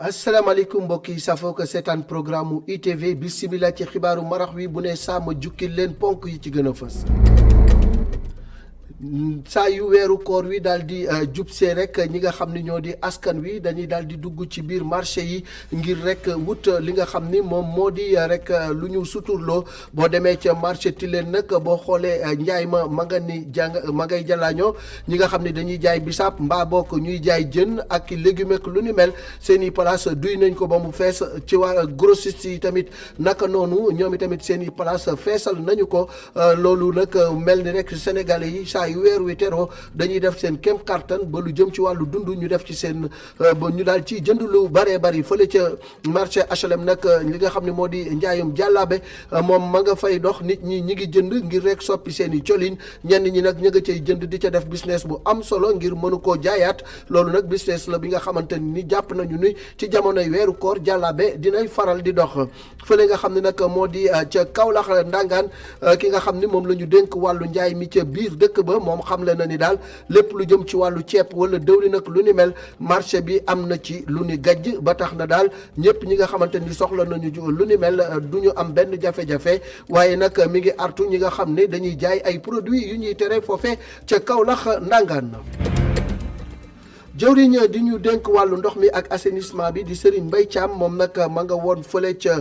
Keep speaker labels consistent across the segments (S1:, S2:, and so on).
S1: asalaamaaleykum mbokk yi safoo ko seetaan programme ITV bisimilah ci xibaaru marax wi bu ne sàmm jukkil leen ponk yi ci gën a fës. saa yu weeru koor wi daal di jub see rek ñi nga xam ni ñoo di askan wi dañuy daal di dugg ci biir marché yi ngir rek wut li nga xam ni moom moo di rek lu ñu suturloo boo demee ca marché Tilène nag boo xoolee njaay ma nga ni ma ngay jalaañoo ñi nga xam ni dañuy jaay bisaab mbaa bokk ñuy jaay jën ak légumes ak lu ni mel seen i place duy nañ ko ba mu fees ci waa grossiste yi tamit naka noonu ñoom i tamit seen i place feesal nañu ko loolu nag mel ni rek sénégalais yi saa yu weer wi teroo dañuy def seen kem kartan ba lu jëm ci wàllu dund ñu def ci seen ba ñu daal ci jënd lu bëree bëri fële ca marché HLM nag li nga xam ne moo di njaayum jàllaabe moom ma nga fay dox nit ñi ñi ngi jënd ngir rek soppi seen i colin ñenn ñi nag ña nga cay jënd di ca def business bu am solo ngir mënu koo jaayaat loolu nag business la bi nga xamante ni jàpp nañu ni ci jamonoy weeru koor jàllaabe dinay faral di dox fële nga xam ne nag moo di ca Kaolack ndangaan ki nga xam ni moom la ñu dénk wàllu njaay mi ca biir dëkk ba moom xamle na ni daal lépp lu jëm ci wàllu ceeb wala dëwlin nag lu ni mel marché bi am na ci lu ni gajj ba tax na daal ñëpp ñi nga xamante ni soxla nañu lu ni mel du ñu am benn jafe-jafe waaye nag mi ngi artu ñi nga xam ne dañuy jaay ay produits yu ñuy tere foofe ca Kaolack ndangaan na jëwriñ di ñu dénk wàllu ndox mi ak assainissement bi di Serigne Mbaye Thiam moom nag ma nga woon fële ca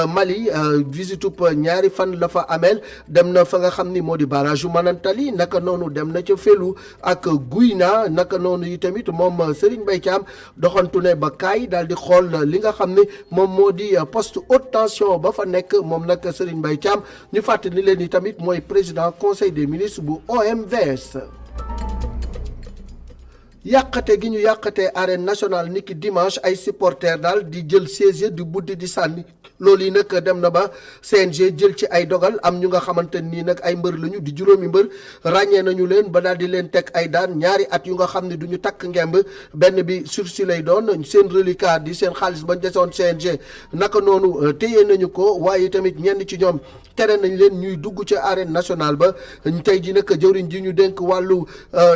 S1: Mali visitub ñaari fan la fa ameel dem na fa nga xam ni moo di barrage yu Manantali naka noonu dem na ca Felu ak Guyna naka noonu yi tamit moom Serigne Mbaye Thiam doxantu ne ba kaay daal di xool li nga xam ne moom moo di poste haute tension ba fa nekk moom nag Serigne Mbaye Thiam ñu fàttali leen ni tamit mooy président conseil des ministres bu OMVS. yàqate gi ñu yàqatee arène nationale niki dimanche ay supporters daal di jël siège di buddi di sànni loolu yi nag dem na ba CNG jël ci ay dogal am ñu nga xamante nii nag ay mbër lañu di juróomi mbër ràññee nañu leen ba daal di leen teg ay daan ñaari at yu nga xam ne du ñu takk ngemb benn bi sursis lay doon seen reliquat di seen xaalis bañ desoon CNG naka noonu téye nañu ko waaye tamit ñenn ci ñoom tere nañ leen ñuy dugg ca arène nationale ba tey ji nag jëwriñ ji ñu dénk wàllu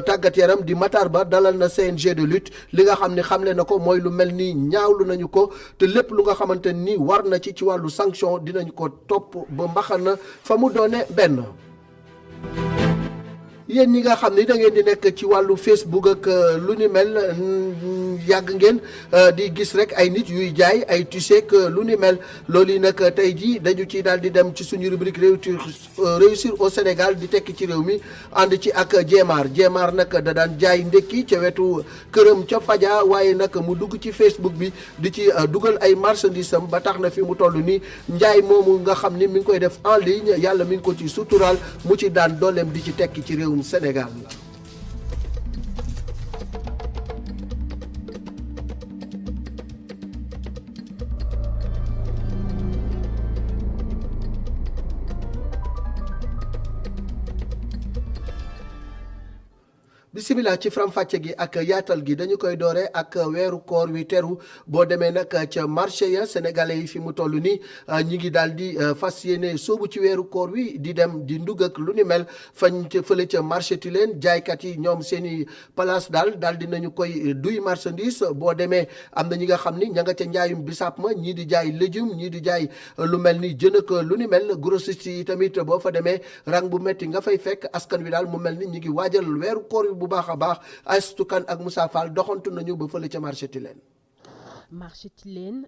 S1: tàggat yaram di Matar Ba dalal na CNG de lutte li nga xam ne xamle na ko mooy lu mel ni ñaawlu nañu ko te lépp lu nga xamante ni war na ci wàllu sanction dinañu ko topp ba mbaxana fa mu doone benn. yéen ñi nga xam ni da ngeen di nekk ci wàllu Facebook ak lu ni mel yàgg ngeen di gis rek ay nit yuy jaay ay t-shirt lu ni mel loolu yi nag tey jii dañu ci daal di dem ci suñu rubrique réussir au Sénégal di tekki ci réew mi ànd ci ak Jéemar nag da daan jaay ndekki ca wetu këram ca Faja waaye nag mu dugg ci Facebook bi di ci dugal ay marchandises am ba tax na fi mu toll nii njaay moomu nga xam ni mi ngi koy def en ligne yàlla mi ngi ko ci suturaal mu ci daan dooleem di ci tekki ci réew Sénégal la. bisimilah ci faram-fàcce gi ak yaatal gi dañu koy doore ak weeru koor wi teru boo demee nag ca marché ya sénégalais yi fi mu toll nii ñi ngi daal di fas yéene soobu ci weeru koor wi di dem di ndugg ak lu ni mel fañ ca fële ca marché Tilène jaaykat yi ñoom seen i place daal di nañu koy duy marchandise boo demee am na ñi nga xam ni ña nga ca njaayum bisaab ma ñii di jaay légume ñii di jaay lu mel ni jën ak lu ni mel grossiste yi tamit boo fa demee rang bu metti nga fay fekk askan wi daal mu mel ni ñi ngi waajal weeru koor wi bu baax a baax Astou Kane ak Moussa Fall doxantu nañu ba fële ca marché Tilène.
S2: marché Tilène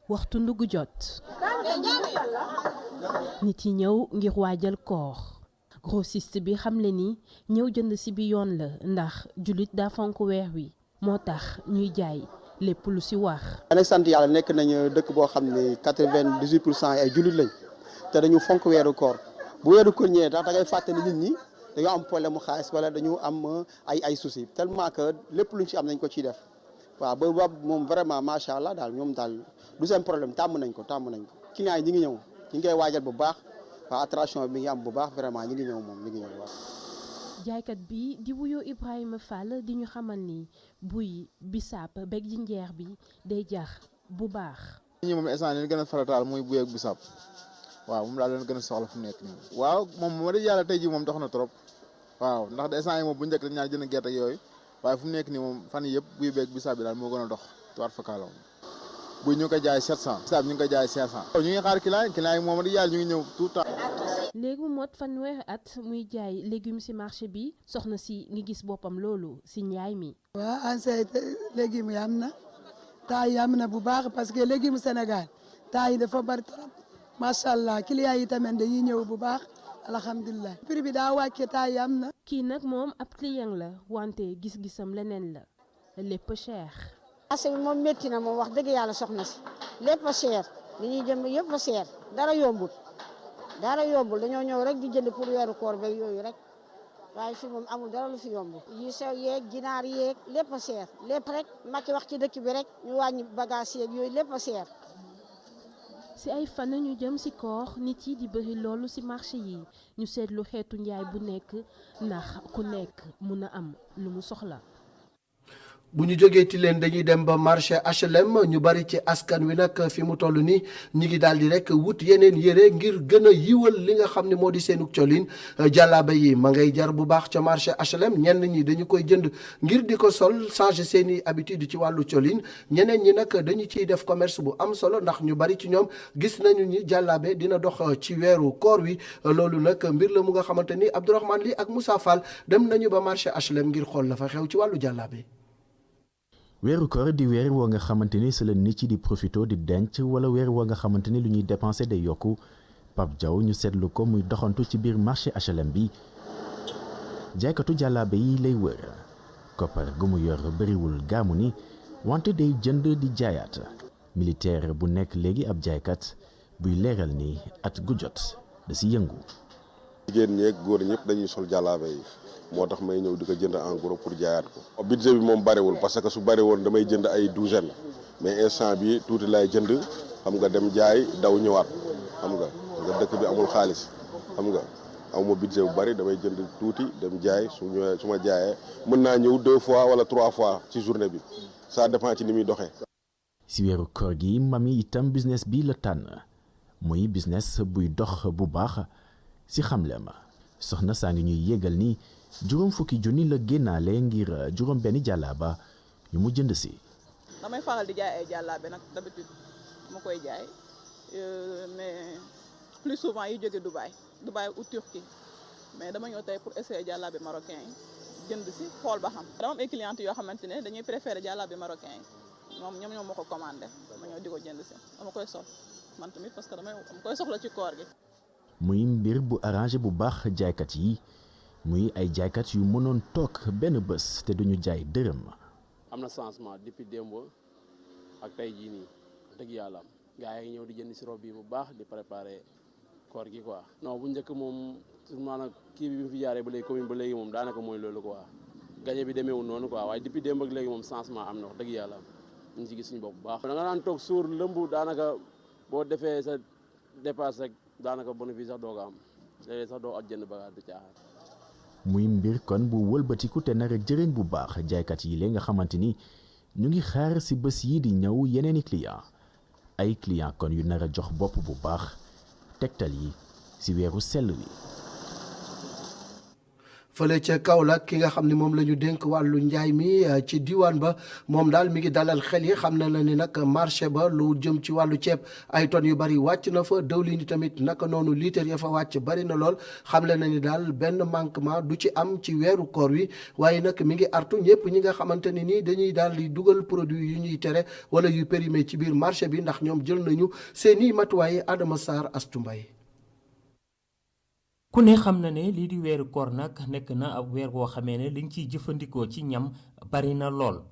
S2: waxtu ndugu jot nit yi ñëw ngir waajal koor grossiste bi xamle ni ñëw jënd si bi yoon la ndax jullit daa fonk weer wi moo tax ñuy jaay lépp lu si wax.
S3: nag sant yàlla nekk nañu dëkk boo xam ne 98% ay jullit lañ te dañu fonk weeru koor bu weeru koor ñëwee tax da ngay fàttali nit ñi. dañoo am problème mu xaalis wala dañu am ay soucis tellement que lépp luñ ci am nañ ko ciy def waaw ba moom vraiment macha allah daal ñoom daal du seen problème tàmm nañ ko client yi ñi ngi ñëw ñi ngi koy waajal bu baax waaw attraction bi mi ngi am bu baax vraiment ñi ngi ñëw moom ñi ngi ñëw waaw.
S2: jaaykat bi di wuyoo Ibrahima Fall di ñu xamal ni buy bisaab beeg jinjeer bi day jar bu baax.
S4: ñi moom instant leen gën a farataal muy buy ak bisaab waaw moom daal leen gën a soxla fu nekk nii waaw moom moo di yàlla tey ji moom dox na trop waaw ndax de instant yi moom bu njëkk dañ ñaan jënd gerte ak yooyu waaye fu mu nekk nii moom fan yii yëpp buy beeg bisaab bi daal moo gën a dox tuwaat fa kaalaam buy ñu ngi koy jaay 700 bisaab ñu ngi koy jaay 500. ñu ngi xaar client yi moom di yàlla ñu ngi ñëw tout le temps.
S2: léegi mu mot fanweeri at muy jaay légumes ci marché bi soxna si ngi gis boppam loolu ci njaay mi.
S5: waaw ansay légumes yi am na temps yi am na bu baax parce que légumes Sénégal temps yi dafa bari trop macha allah clients yi tamit dañuy ñëw bu baax alhamdulilah. prix bi daa wàcce temps yi am na.
S2: kii nag moom ab client la wante gis-gisam leneen la lépp cher.
S6: marché bi moom métti na moom wax dëgg yàlla soxna si lépp a cher li ñuy jënd yëpp a cher dara yombul dañoo ñëw rek di jënd pour weeru koor beeg yooyu rek waaye fi moom amul dara lu fi yomb yi sew yeeg ginaar yeeg lépp a cher lépp rek Macky wax ci dëkk bi rek ñu wàññi bagage yeeg yooyu lépp a cher.
S2: ci ay fan ñu jëm ci koor nit yi di bëri loolu ci marché yi ñu seetlu xeetu njaay bu nekk ndax ku nekk mun a am lu mu soxla.
S1: bu ñu jógee ci leen dañuy dem ba marché HLM ñu bari ci askan wi nag fi mu toll nii ñi ngi daal di rek wut yeneen yére ngir gën a yiwal li nga xam ne moo di seenu colin jàllaabe yi ma ngay jar bu baax ca marché HLM ñenn ñi dañu koy jënd ngir di ko sol changer seeni habitude ci wàllu colin ñeneen ñi nag dañu ciy def commerce bu am solo ndax ñu bari ci ñoom gis nañu ni jàllaabe dina dox ci weeru koor wi loolu nag mbir la mu nga xamante ni Abdourahmane Ly ak Moussa Fall dem nañu ba marché HLM ngir xool la fa xew ci wàllu jàllaabe.
S7: weeru koor di weer woo nga xamante ni si la nit yi di profito di denc wala weer woo nga xamante ni lu ñuy dépenser day yokku Pape Diaw ñu seetlu ko muy doxantu ci biir marché HLM bi jaaykatu jàllaabe yi lay wër koppar gu mu yor bëriwul gaamu ni wante day jënd di jaayaat militaire bu nekk léegi ab jaaykat buy leeral ni at gu jot da si yëngu.
S8: jigéen ñi ak góor ñëpp dañuy sol jàllaabe yi moo tax may ñëw di ko jënd en gros pour jaayaat ko. budget bi moom bariwul parce que su bari woon damay jënd ay douzaine mais instant bi tuuti lay jënd xam nga dem jaay daw ñëwaat xam nga dëkk bi amul xaalis xam nga amuma budget bu bari damay jënd tuuti dem jaay su ma jaayee mën naa ñëw 2 fois wala 3 fois ci journée bi ça dépend ci ni muy doxee.
S7: si weeru koor gi mami itam business bi la tànn muy business buy dox bu baax si xamle ma soxna saa ngi ñuy yégal ni juróom fukki junni la génnaale ngir juróom benn jàllaaba yu mu jënd si.
S9: damay faral di jaay ay jàllaabe nag d'habitude ma koy jaay mais plus souvent yi jóge Dubaï ou Turquie mais dama ñëw tey pour essayer jàllaabe marocain yi jënd si xool ba xam. dama am ay clientes yoo xamante ne dañuy préférer jàllaabe marocain yi ñoom ma ko commandé ma ñëw di ko jënd si dama koy sol man tamit parce que dama koy soxla ci koor gi.
S7: muy mbir bu arrangé bu baax jaaykat yi. muy ay jaaykat yu mënoon toog benn bés te duñu jaay dërëm.
S10: am na changement depuis démb ak tey jii nii dëgg yàlla am gars yi ñëw di jënd si rob bi bu baax di préparer koor gi quoi. non bu njëkk moom maanaam kii bi fi jaaree ba léegi commune ba léegi moom daanaka mooy loolu quoi gañe bi demeewul noonu quoi waaye depuis démb ak léegi moom changement am na wax dëgg yàlla ñu ci gis suñu bopp bu baax. da nga daan toog suur lëmb daanaka boo defee sa dépasse rek daanaka bénéfice sax doo ko am léeg-léeg sax doo at jënd bagage du caaxaan.
S7: muy mbir kon bu wëlbatiku te nar a jëriñ bu baax jaaykat yi léegi nga xamante ni ñu ngi xaar ci bés yi di ñëw yeneeni client kon yu nar a jox bopp bu baax tegtal yi ci weeru sell wi.
S1: fële ca Kaolack ki nga xam ne moom la ñu dénk wàllu njaay mi ci diwaan ba moom daal mi ngi dalal xel yi xam na la ni nag marché ba lu jëm ci wàllu ceeb ay tonnes yu bari wàcc na fa dëwlin tamit naka noonu litre ya fa wàcc bari na lool xam le na ni daal benn manquement du ci am ci weeru koor wi waaye nag mi ngi artu ñëpp ñi nga xamante ni nii dañuy daal di dugal produit yu ñuy tere wala yu périmé ci biir marché bi ndax ñoom jël nañu seeni matuwaay Adama Sarr Astu Mbay.
S11: ku ne xam na ne lii di weeru koor nag nekk na ab weer boo xamee ne liñ ciy jëfandikoo ci ñam bari na lool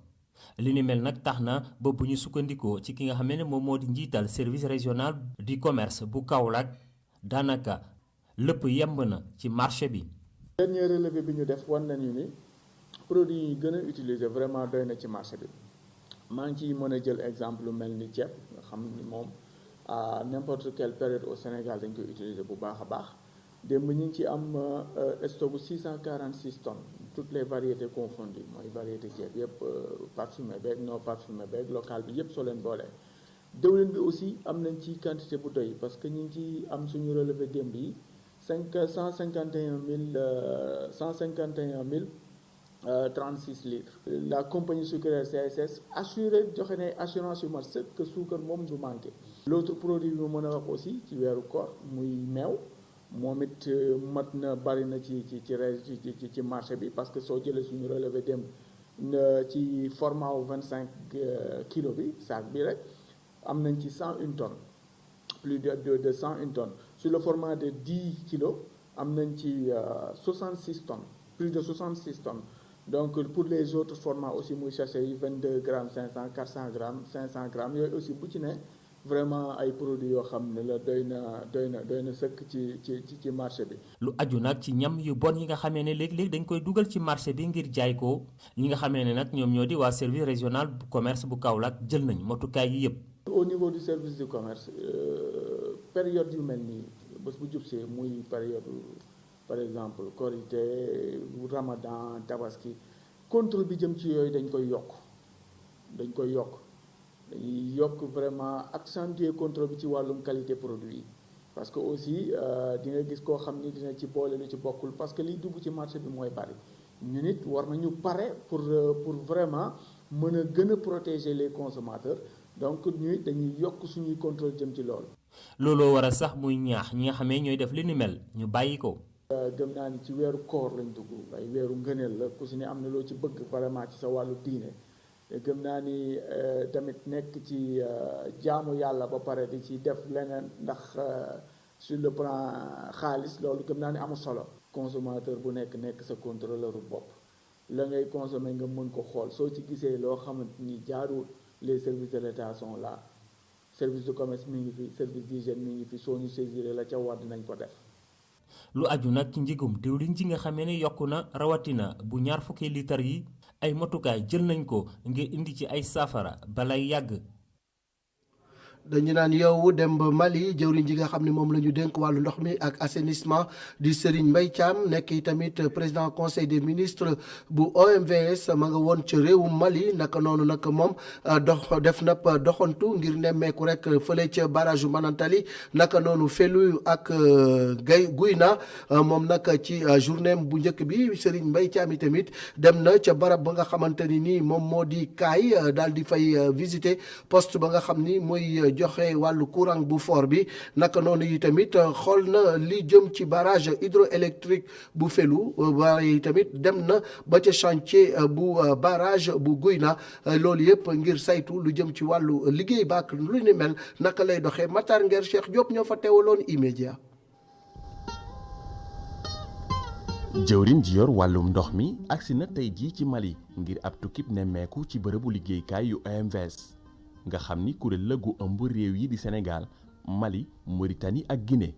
S11: li ni mel nag tax na ba bu ñu sukkandikoo ci ki nga xam ne moom moo di njiital service régional du commerce bu Kaolack daanaka lépp yemb na ci marché bi.
S12: dernier relevé bi ñu def wan nañu ni produit yi gën a utiliser vraiment doy na ci marché bi maa ngi ciy mën a jël exemple lu mel ni ceeb nga xam ni moom à n'importe quelle période au Sénégal dañ koy utiliser bu baax a baax. démb ñu ngi ci am stock bu 646 tonnes toutes les variétés confondues mooy variété ceeb yëpp parfumé beeg non parfumé beeg local bi yëpp soo leen boolee. diwlin bi aussi am nañ ci quantité bu doy parce que ñu ngi ci am suñu relevé démb yi 151 000 36 litres. La compagnie sucrière CSS assuré joxe ne assurance yu mat sëkk que suukar moom du manqué. L'autre produit bi mën a wax aussi ci weeru koor muy meew moom it mat na bari na ci marché bi parce que soo jëlee suñu relevé dem ci format wu 25 kilos bi sac bi rek am nañ ci 101 tonnes plus de 101 tonnes sur le format de 10 kilos am nañ ci 66 tonnes plus de 66 tonnes. Donc pour les autres formats aussi muy sachet yi 22 grammes 500 400 grammes 500 grammes yooyu aussi bu ci ne vraiment ay produits yoo xam ne la doy na sëkk ci marché bi.
S11: lu aju nag ci ñam yu bon yi nga xamee ne léeg-léeg dañ koy dugal ci marché bi ngir jaay ko ñi nga xamee ne nag ñoom ñoo di waa service régional bu commerce bu Kaolack jël nañ matukaay yi yëpp.
S12: Au niveau du service du commerce période yu mel nii bés bu jubsee muy période. Par exemple Korité Ramadan Tabaski contrôle bi jëm ci yooyu dañ koy yokk dañuy yokk vraiment accentuer contrôle bi ci wàllum qualité produit yi parce que aussi di nga gis koo xam ni dina ci boole lu ci bokkul parce que liy dugg ci marché bi mooy bari ñu nit war nañu pare pour vraiment mën a gën a protéger les consommateurs donc ñuy dañuy yokk suñuy contrôle jëm ci loolu.
S11: looloo war a sax muy ñaax ñi nga xamee ñooy def li ni mel ñu bàyyi ko.
S12: gëm naa ni ci weeru koor lañ dugg ay weeru ngëneel la ku si ne am na loo ci bëgg vraiment ci sa wàllu diine gëm naa ni tamit nekk ci jaamu yàlla ba pare di ci def leneen ndax sur le plan xaalis loolu gëm naa ni amul solo. consommateur bu nekk sa contrôleur bopp la ngay consommer nga mën ko xool soo ci gisee loo xamante ni jaarul les services de l'État sont là service de commerce mi ngi fi service d'hygiène mi ngi fi soo ñu saisir la ca war dinañ ko def.
S11: lu aju nag ci njëgum diwlin ji nga xamee ne yokku na rawatina bu 20 litres yi ay matukaay jël nañ ko ngir indi ci ay saafara balay yàgg.
S1: dañu naan yow dem ba Mali jëwriñ ji nga xam ne moom la ñu dénk wàllu ndox mi ak assainissement di Serigne Mbaye Thiam nekk tamit président conseil des ministres bu OMVS ma nga woon ca réewum Mali naka noonu nag moom def na doxantu ngir nemmeeku rek fële ca barrage u Manantali naka noonu Felu ak Guyna moom nag ci journée bu njëkk bi Serigne Mbaye Thiam yi tamit dem na ca barab ba nga xamante ni nii moom moo di Kaay daal di fay visiter poste ba nga xam ni mooy joxe wàllu courant bu fort bi naka noonu yi tamit xool na li jëm ci barrage hydroélectrique bu Felu waaye tamit dem na ba ca chantier bu barrage bu Guyna loolu yëpp ngir saytu lu jëm ci wàllu liggéey baak lu ni mel naka lay doxee Matar Nguer Cheikh Diop ñoo fa teewaloon immédiat.
S13: jëwriñ ji yor wàllum ndox mi agsi na tey jii ci Mali ngir ab tukkib nemmeeku ci bërëbu liggéeykaay yu OMVS nga xam ni kuréel la gu ëmb réew yi di Sénégal Mali Mauritanie ak Guinée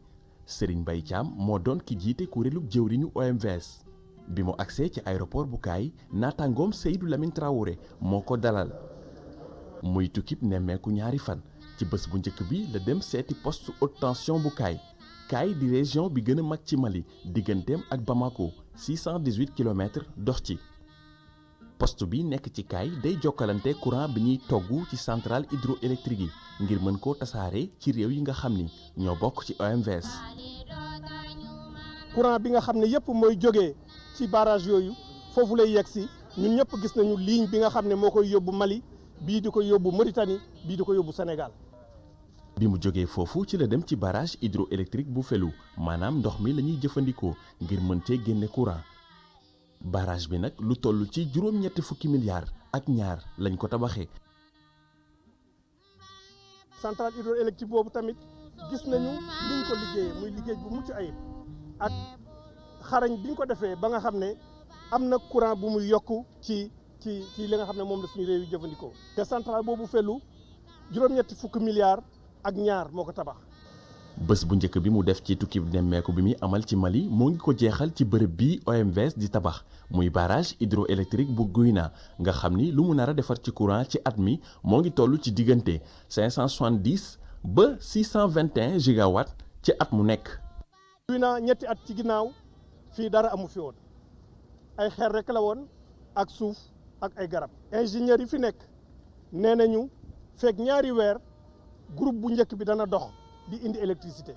S13: Serigne Mbaye Thiam moo doon ki jiite kuréelug jëwriñu OMVS bi mu agsee ci aéroport bu Kaay naataangoom Seydou Lamine Traoré moo ko dalal muy tukkib nemmeeku ñaari fan ci bés bu njëkk bi la dem seeti poste haute tension bu Kaay di région bi gën a mag ci Mali digganteem ak Bamako 618 kilomètres dox ci poste bi nekk ci Kaay day jokkalante courant bi ñuy togg ci centrale hydroélectrique yi ngir mën koo tasaare ci réew yi nga xam ni ñoo bokk ci OMVS.
S14: courant bi nga xam ne yëpp mooy jógee ci barrage yooyu foofu lay yegg si ñun ñëpp gis nañu ligne bi nga xam ne moo koy yóbbu Mali bii di ko yóbbu Mauritanie bii di ko yóbbu Sénégal.
S13: bi mu jógee foofu ci la dem ci barrage hydroélectrique bu Felu maanaam ndox mi la ñuy jëfandikoo ngir mën cee génne courant. barrage bi nag lu toll ci juróom-ñetti fukki milliards ak ñaar lañ ko tabaxee.
S14: centrale hydroélectrique boobu tamit gis nañu liñ ko liggéeyee muy liggéey bu mucc ayib ak xarañ biñ ko defee ba nga xam ne am na courant bu muy yokku ci li nga xam ne moom la suñu réew yi jëfandikoo. te centrale boobu Felu juróom-ñetti fukki milliards ak ñaar moo ko tabax.
S13: bés bu njëkk bi mu def ci tukki nemmeeku bi muy amal ci Mali moo ngi ko jeexal ci bërëb bi OMVS di tabax muy barrage hydroélectrique bu Guyna nga xam ni lu mu nar a defar ci courant ci at mi moo ngi toll ci diggante 570 ba 621 gigawatts ci at mu nekk.
S14: Guyna ñetti at ci ginnaaw fii dara amu fi woon ay xeer rek la woon ak suuf ak ay garab. ingénieurs yi fi nekk nee nañu fekk ñaari weer groupe bu njëkk bi dana dox. di indi électricité.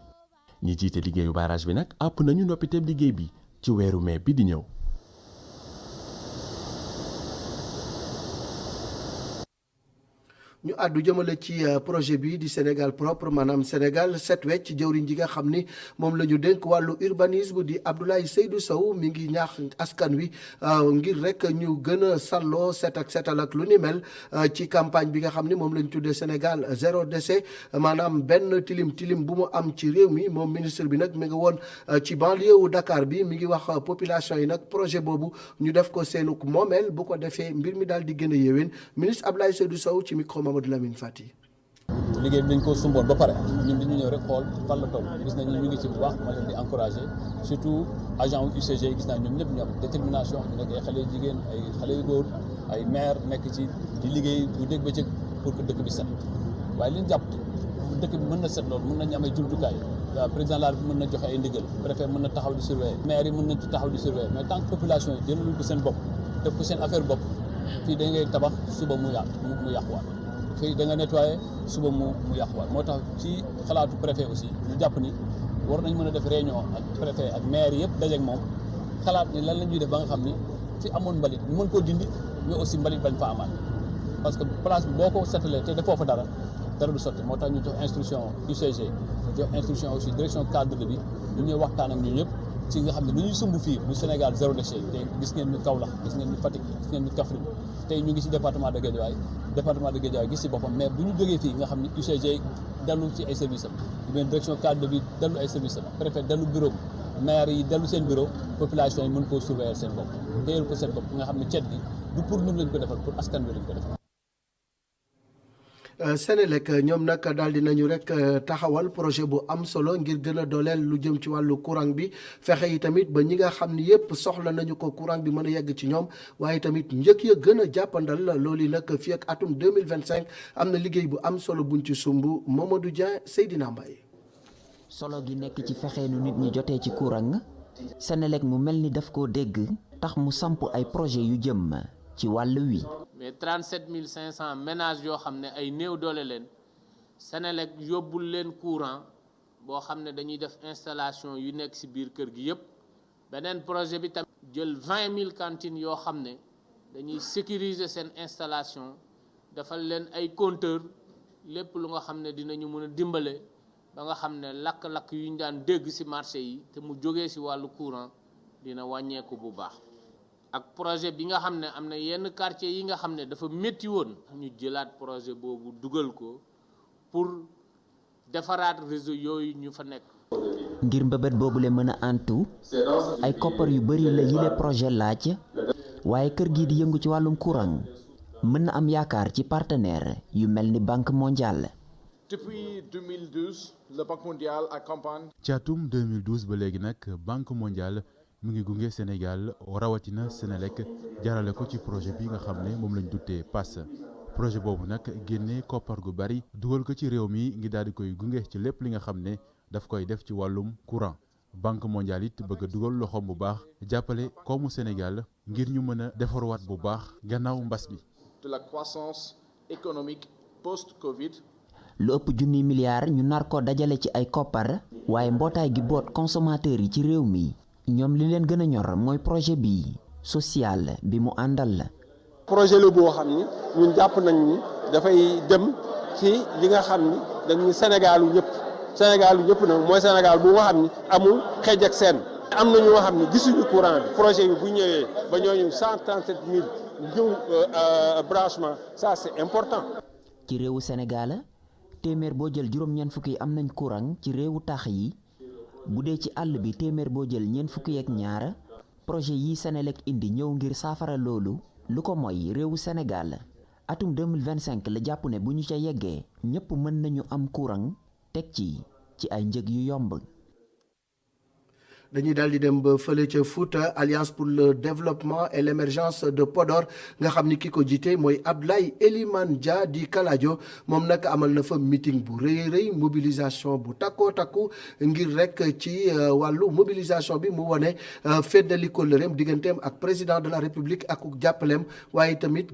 S13: ñi jiite liggéeyu barrage bi nag àpp nañu noppiteeb liggéey bi ci weeru mai bi di ñëw.
S1: ñu àddu jëmale ci projet bi di Sénégal propre maanaam Sénégal set wecc jëwriñ ji nga xam ni moom la ñu dénk wàllu urbanisme di Abdoulaye Seydou Sow mi ngi ñaax askan wi ngir rek ñu gën a sàlloo set ak setal ak lu ni mel ci campagne bi nga xam ni moom la ñu tuddee Sénégal zéro déchet maanaam benn tilim bu mu am ci réew mi moom ministre bi nag mi ngi woon ci banlieue wu Dakar bi mi ngi wax population yi nag projet boobu ñu def ko seenuk moomeel bu ko defee mbir mi daal di gën a yéwén ministre Abdoulaye Seydou Sow ci micro Mamadou Lamine Fati.
S15: liggéey bi dañ ko sumboon ba pare ñun dañu ñëw rek xool fan la toll gis nañu ñu ngi ci bu baax ma leen di encouragé surtout agent UCG gis naa ñoom ñëpp ñu am détermination ñu nekk ay xale yu jigéen ay xale yu góor ay maire nekk ci di liggéey bu dégg bëccëg pour que dëkk bi set waaye li ñu jàpp dëkk bi mën na set loolu mën nañu am ay jumtukaay waaw président de la République mën na joxe ay ndigal préfet mën na taxaw di surveiller maire yi mën nañ ci taxaw di surveiller mais tant que population yi jëlaluñ ko seen bopp def ko seen affaire bopp fii da ngay tabax suba mu yàquwaat fii da nga nettoyé suba mu yàquwaat moo tax ci xalaatu préfet aussi ñu jàpp ni war nañ mën a def réunion ak préfet ak maire yëpp dajeeg moom xalaat ni lan la ñuy def ba nga xam ni fi amoon mbalit ñu mën koo dindi mais aussi mbalit bañ fa amaat parce que place bi boo ko setalee te defoo fa dara du sotti moo tax ñu jox instruction UCG jox instruction aussi direction cadre de vie ñu ñëw waxtaan ak ñun ñëpp ci nga xam ne lu ñuy sumb fii muy Sénégal zéro déchet te gis ngeen ñu Kaolack gis ngeen ñu Fatick gis ngeen ñu Kaffrine tey ñu ngi ci département de Guédiawaye gis ci boppam mais bu ñu jógee fii nga xam ne UCG dellu ci ay services am ou bien direction cadre de vie dellu ay services am préfet dellu bureau maire yi dellu seen bureau population yi mën koo surveiller seen bopp téyel ko seen bopp nga xam ne cet gi du pour ñun lañ ko defal pour askan wi lañ ko defal.
S1: Sénélec ñoom nag daal di nañu rek taxawal projet bu am solo ngir gën a dooleel lu jëm ci wàllu courant bi fexe yi tamit ba ñi nga xam ni yëpp soxla nañu ko courant bi mën a yegg ci ñoom waaye tamit njëkk ya gën a jàppandal loolu nag fii ak atum 2025 am na liggéey bu am solo buñ ci sumb Mamadou Dia Seydina Mbaye.
S16: solo gi nekk ci fexe nu nit ñi jotee ci courant Sénélec mu mel ni daf koo dégg tax mu samp ay projet yu jëm ci wàll wi.
S17: mais 37 500 ménages yoo xam ne ay néew doole leen Sénélec yóbbul leen courant boo xam ne dañuy def installation yu nekk ci biir kër gi yëpp beneen projet bi tamit jël 20 000 cantines yoo xam ne dañuy sécuriser seen installation defal leen ay compteur lépp lu nga xam ne dinañu mën a dimbale ba nga xam ne lakk-lakk yu ñu daan dégg ci marché yi te mu jógee ci wàllu courant dina wàññeeku bu baax. ak projet bi nga xam ne am na yenn quartier yi nga xam ne dafa métti woon ñu jëlaat projet boobu dugal ko pour defaraat réseau yooyu ñu fa nekk.
S16: ngir mbëbët boobu le mën a antu ay koppar yu bari la yile projet laaj waaye kër gi di yëngu ci wàllum courant mën na am yaakaar ci partenaire yu mel ni Banque mondiale.
S18: Depuis 2012 la Banque mondiale accompagne.
S19: ci atum 2012 ba léegi nag Banque mondiale mu ngi gunge Sénégal rawatina Sénélec jaarale ko ci projet bi nga xam ne moom lañ duttee PASS projet boobu nag génnee koppar gu bari dugal ko ci réew mi ngi daal di koy gunge ci lépp li nga xam ne daf koy def ci wàllum courant Banque mondiale it bëgg a dugal loxoom bu baax jàppale koomu Sénégal ngir ñu mën a defarwaat bu baax gannaaw mbas bi.
S18: de la croissance économique post-Covid.
S16: lu ëpp junni milliards ñu nar ko dajale ci ay koppar waaye mbootaay gi boot consommateurs yi ci réew mi. ñoom li leen gën a ñor mooy projet bi social bi mu àndal la.
S3: projet la boo xam ni ñun jàpp nañ ni dafay dem ci li nga xam ni dañuy Sénégalu ñëpp nag mooy Sénégal bu nga xam ni amul xeej ak seen. am na ñoo xam ni gisuñu courant bi projet bi bu ñëwee ba ñooñu 137 000 ñëw branchement ça c'est important.
S16: ci réewu Sénégal téeméer boo jël juróom-ñeent fukki am nañ courant ci réewu taax yi. bu dee ci àll bi téeméer boo jël ñeent fukki ak ñaar projet yi Sénélec indi ñëw ngir saafara loolu lu ko mooy réewu Sénégal atum 2025 la jàpp ne bu ñu ca yeggee ñëpp mën nañu am courant teg ci ay njëg yu yomb.
S1: dañuy daal di dem ba fële ca Fouta Alliance pour le développement et l'émergence de Podor nga xam ni ki ko jiite mooy Abdoulaye Elimane Dia di Kalajo moom nag amal na fa meeting bu rëy mobilisation bu takkoo takku ngir rek ci wàllu mobilisation bi mu wone feddali kóllëreem digganteem ak président de la république ak jàppaleem waaye tamit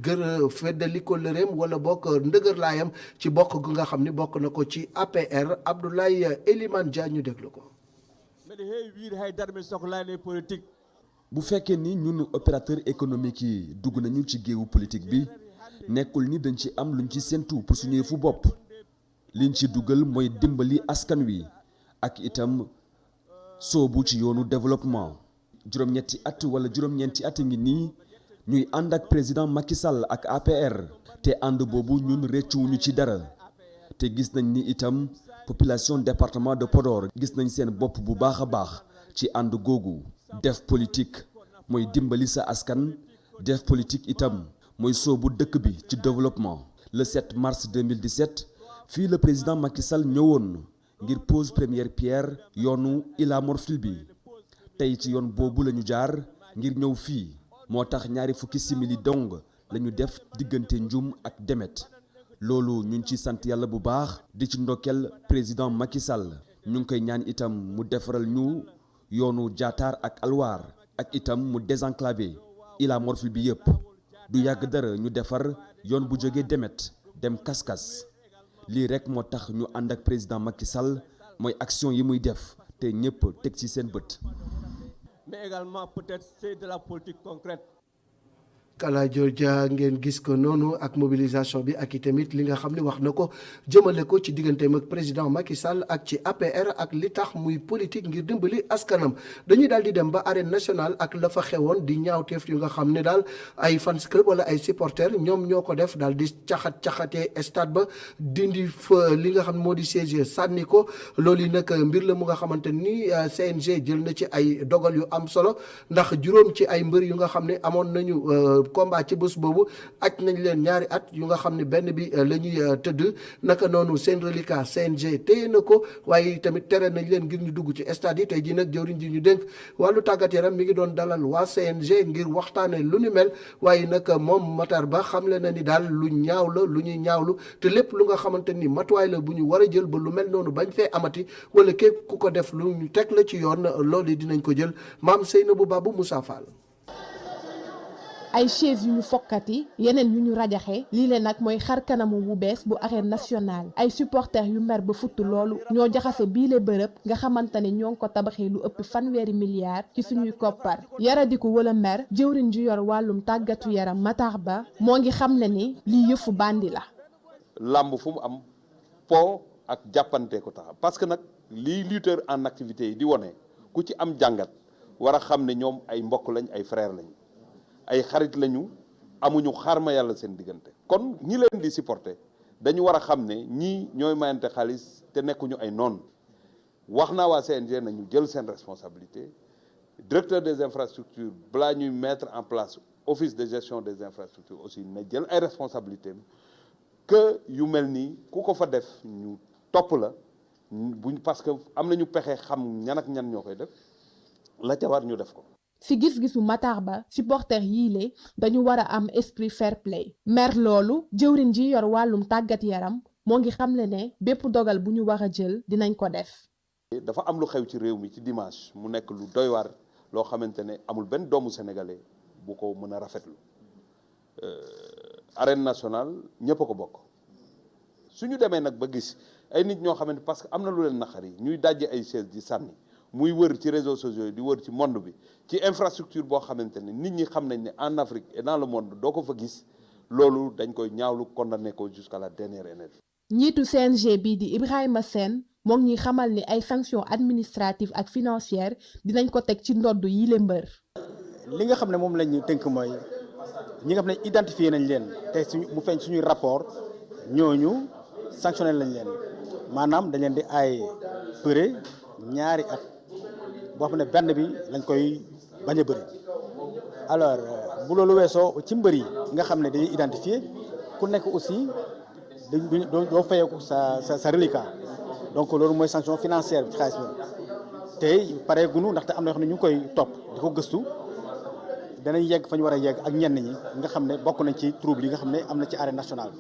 S1: feddali kóllëreem wala bokk ndëgërlaayam ci bokk gu nga xam ni bokk na ko ci APR Abdoulaye Elimane Dia ñu déglu ko.
S20: bu fekkee ni ñun opérateur économique yi dugg nañu ci géewu politique bi nekkul ni dañ ci am luñ ci séntu pour suñu yëfu bopp liñ ci dugal mooy dimbali askan wi ak itam soobu ci yoonu développement. juróom-ñetti at wala juróom-ñeenti at ngi nii ñuy ànd ak président Macky Sall ak APR te ànd boobu ñun réccuwuñu ci dara te gis nañ ni itam population département de Podor gis nañ seen bopp bu baax a baax ci ànd googu. def politique mooy dimbali sa askan def politique itam mooy soobu dëkk bi ci développement. le 7 mars 2017 fii le président Macky Sall ñëwoon ngir pose première pierre yoonu Ila Morphil bi tey ci yoon boobu la ñu jaar ngir ñëw fii moo tax ñaari fukki simili dong la ñu def diggante Ndioum ak Demet loolu ñu ngi ci sant yàlla bu baax di ci ndokkeel président Macky Sall ñu ngi koy ñaan itam mu defaral ñu yoonu Diatar ak Alwar ak itam mu désenclavé Ila Morphil bi yëpp du yàgg dara ñu defar yoon bu jógee Demet dem Kaskas lii rek moo tax ñu ànd ak président Macky Sall mooy action yi muy def te ñëpp teg ci seen bët.
S21: mais également peut-être c'est de la politique concrète.
S1: Kala Georgia ngeen gis ko noonu ak mobilisation bi ak i tamit li nga xam ne wax na ko jëmale ko ci digganteem ak président Macky Sall ak ci APR ak li tax muy politique ngir dimbali askanam dañuy daal di dem ba arène nationale ak la fa xewoon di ñaawteef yu nga xam ne daal ay fans club wala ay supporters ñoom ñoo ko def daal di caxatee stade ba dindi fa li nga xam ne moo di siège sànni ko loolu yi nag mbir la mu nga xamante ni CNG jël na ci ay dogal yu am solo ndax juróom ci ay mbër yu nga xam ne amoon nañu combat ci bés boobu aj nañ leen ñaari at yu nga xam ne benn bi la ñuy tëdd naka noonu seen reliquat CNG téye na ko waaye tamit tere nañ leen ngir ñu dugg ci stade yi tey jii nag jëwriñ ji ñu dénk wàllu tàggat yaram mi ngi doon dalal waa CNG ngir waxtaane lu ni mel waaye nag moom Matar Ba xamle na ni daal lu ñaaw la lu ñuy ñaawlu te lépp lu nga xamante ni matuwaay la bu ñu war a jël ba lu mel noonu bañ fee amati wala képp ku ko def lu ñu teg la ci yoon loolu dinañ ko jël maam Seynabou Babou Moussa Fall.
S2: ay chaise yu ñu fokkati yeneen yu ñu rajaxe lii leen nag mooy xar kanamu bu bees bu arène nationale ay supporters yu mer ba futt loolu ñoo jaxase biile bërëb nga xamante ne ñoo ngi ko tabaxee lu ëpp fanweeri milliards ci suñuy koppar yaradiku wala mer jëwriñ ju yor wàllum tàggatu yaram Matar Ba moo ngi xamle ni lii yëfu bandi la.
S22: làmb fu mu am po ak jàppante ko tax parce que nag lii lutteur en activité yi di wone ku ci am jàngat war a xam ne ñoom ay mbokk lañ ay frère lañ. ay xarit lañu amuñu xarma yàlla seen diggante kon ñi leen di supporter dañu war a xam ne ñii ñooy mayante xaalis te nekkuñu ay noon wax naa waa CNG nañu jël seen responsabilité directeur des infrastructures balaa ñuy mettre en place office de gestion des infrastructures aussi na jël ay responsabilités que yu mel nii ku ko fa def ñu topp la buñ parce que am nañu pexe xam ñan ak ñan ñoo koy def la ca war ñu def ko.
S2: ci gis-gisu Matar Ba supporters yii le dañu war a am esprit fair play mer loolu jëwriñ ji yor wàllum tàggat yaram moo ngi xamle ne bépp dogal bu ñu war a jël dinañ ko def.
S22: dafa am lu xew ci réew mi ci dimanche mu nekk lu doy waar loo xamante ne amul benn doomu sénégalais bu ko mën a rafetlu arène nationale ñëpp a ko bokk suñu demee nag ba gis ay nit ñoo xamante parce que am na lu leen naqari ñuy dajje ay chaise di sànni. muy wër ci réseaux sociaux yi di wër ci monde bi ci infrastructure boo xamante ne nit ñi xam nañ ne en Afrique et dans le monde doo ko fa gis loolu dañ koy ñaawlu condamné ko jusqu'à la dernière énergie.
S2: njiitu CNG bii di Ibrahima Sène moom ñuy xamal ni ay sanctions administratives ak financières dinañ ko teg ci ndodd yi le mbër.
S3: li nga xam ne moom lañ ñu tënk mooy ñi nga xam ne identifié nañ leen te mu feeñ suñuy rapport ñooñu sanctionné lañ leen maanaam dañ leen di ay bëre ñaari at. boo xam ne benn bi lañ koy bañ a bëri alors bu loolu weesoo ci mbër yi nga xam ne dañuy identifier ku nekk aussi doo fayeeku sa reliquat donc loolu mooy sanction financière bi ci xaalis bi tey pare gunu ndaxte am na yoo xam ne ñu ngi koy topp di ko gëstu danañ yegg fa ñu war a yegg ak ñenn ñi nga xam ne bokk nañ ci trouble yi nga xam ne am na ci arène nationale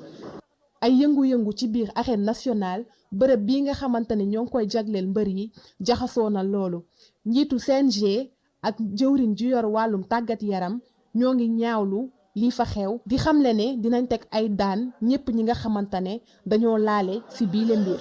S2: ay yëngu-yëngu ci biir arène nationale bërëb bii nga xamante ne ñoo ngi koy jagleel mbër yi jaxasoo na loolu njiitu CNG ak jëwriñ ju yor wàllum tàggat yaram ñoo ngi ñaawlu lii fa xew di xamle ne dinañ teg ay daan ñépp ñi nga xamante ne dañoo laale ci biile mbir.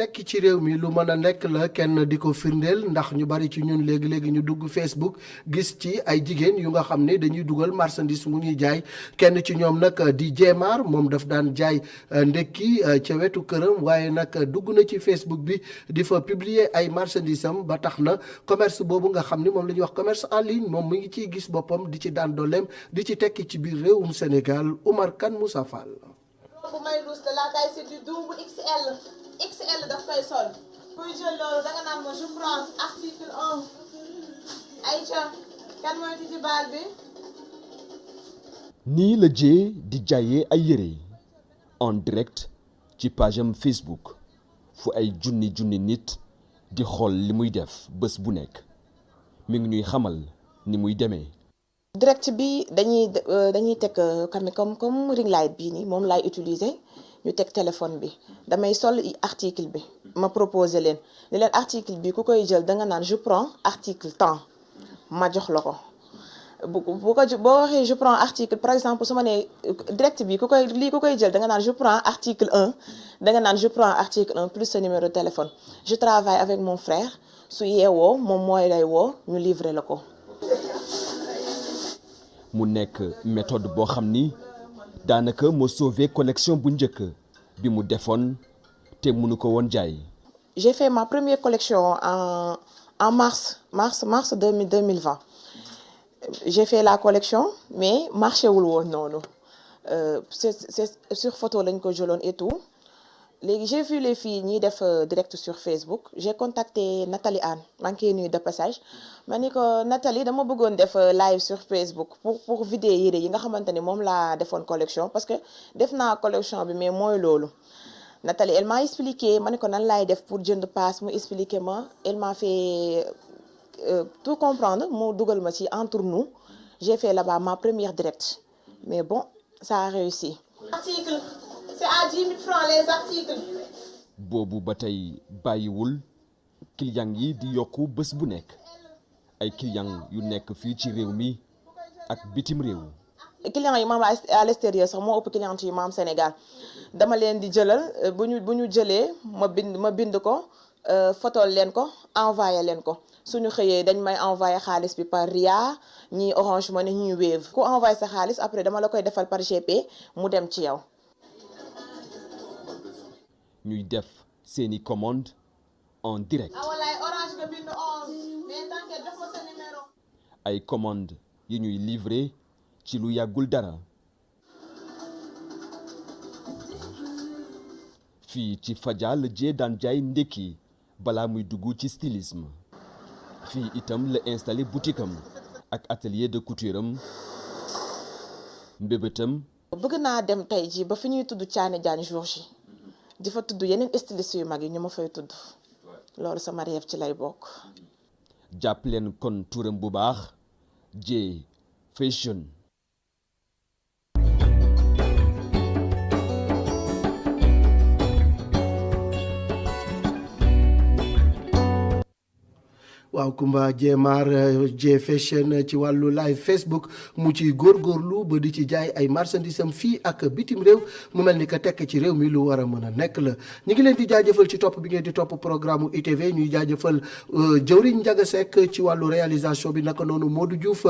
S1: tekki ci réew mi lu mën a nekk la kenn di ko firndeel ndax ñu bari ci ñun léegi-léegi ñu dugg Facebook gis ci ay jigéen yu nga xam ne dañuy dugal marchandise mu ñuy jaay kenn ci ñoom nag di Jéemaar moom daf daan jaay ndekki ca wetu këram waaye nag dugg na ci Facebook bi di fa publier ay marchandise am ba tax na commerce boobu nga xam ni moom la ñuy wax commerce en ligne moom mu ngi ciy gis boppam di ci daan dooleem di ci tekki ci biir réewum Sénégal Oumar Kane Moussa Fall.
S2: bu may ruus de la taille c'est du double XL XL daf koy sol kuy jël loolu danga naan ma je prends article 1 Aïcha kan mooy tijji baal bi.
S20: nii la jee di jaayee ay yére en direct ci page am Facebook fu ay junni nit di xool li muy def bés bu nekk mi ngi ñuy xamal ni muy demee.
S4: direct bi dañuy teg comme ring light bii nii moom laay utiliser ñu teg téléphone bi damay sol article bi ma proposer leen ni leen article bi ku koy jël danga naan je prends article temps ma jox la ko boo waxee je prends article par exemple su ma nee direct bi ku koy jël danga naan je prends article 1 danga naan je prends article 1 plus sa numéro de téléphone je travaille avec mon frère su yeewoo moom mooy lay woo ñu livrer la ko.
S20: mu nekk méthode boo xam ni daanaka moo sauvé collection bu njëkk bi mu defoon te mënu ko woon jaay.
S4: j'ai fait ma première collection en mars 2020 j'ai fait la collection mais marché wul woon noonu c'est sur photo lañ ko jëloon et tout léegi j'ai vu les filles ñiy def direct sur Facebook j'ai contacté Nathalie Anne maa ngi koy nuyu de passage ma ni ko Nathalie dama bëggoon def live sur Facebook pour vidéo yére yi nga xamante ni moom laa defoon collection parce que def naa collection bi mais mooy loolu Nathalie elle m'a expliqué ma ne ko nan laay def pour jënd passe mu expliqué ma elle m'a fait tout comprendre mu dugal ma ci entre nous j'ai fait là-bas ma première direct mais bon ça a réussi.
S2: article c'est à 10 000 francs les articles.
S20: boobu ba tey bàyyiwul client yi di yokku bés bu nekk ay client yu nekk fii ci réew mi ak bitim réew.
S4: client yi maam à l'extérieur sax moo ëpp client yi maam Sénégal dama leen di jëlal bu ñu jëlee ma bind ko photo leen ko envoyé leen ko suñu xëyee dañ may envoyé xaalis bi par Ria ñi Orange Money ñi Wave ku envoyé sa xaalis après dama la koy defal par GP mu dem ci yow.
S20: ñuy def seeni commande en direct.
S2: Orange nga bind 11 mais t'inquiète jox ma sa numéro.
S20: ay commande yi ñuy livrer ci lu yàggul dara. fii ci Fadia la jee daan jaay ndekki balaa muy dugg ci stylisme fii itam la installé boutique am ak atelier de couture am mbébétam.
S4: bëgg naa dem tey jii ba fi ñuy tudd Thiané Diagne jour ji di fa tudd yeneen styliste yu mag yi ñu ma fay tudd loolu sama rêve ci lay bokk.
S20: jàpp leen kon turam bu baax J Fashion.
S1: waaw Kumba Jéemaar J Fashion ci wàllu live Facebook mu ci góorgóorlu ba di ci jaay ay marchandises am fii ak bitim réew mu mel ni que tekk ci réew mi lu war a mën a nekk la ñu ngi leen di jaajëfal ci topp bi ngeen di topp programme ITV ñuy jaajëfal jëwriñ Njaga Seck ci wàllu réalisation bi naka noonu Modou Diouf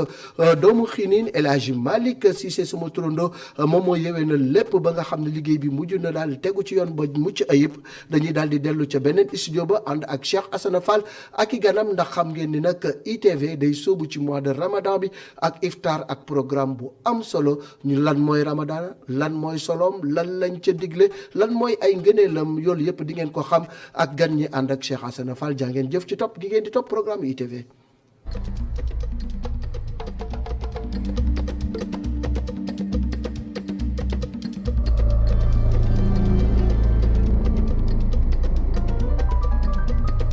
S1: doomu xiinin El Hadji Malick Cissé suma turando moom moo yewee na lépp ba nga xam ne liggéey bi mujj na daal tegu ci yoon ba mucc ayib dañuy daal di dellu ca beneen studio ba ànd ak Cheikh Assane Fall ak i ganam ndax xam ngeen ni nag ITV day sóobu ci mois de Ramadan bi ak iftar ak programme bu am solo ñu lan mooy Ramadan lan mooy soloom lan lañ ca digle lan mooy ay ngëneelam yoolu yëpp di ngeen ko xam ak gan ñi ànd ak Cheikh Assane Fall jaa ngeen jëf ci topp gi ngeen di topp programme ITV.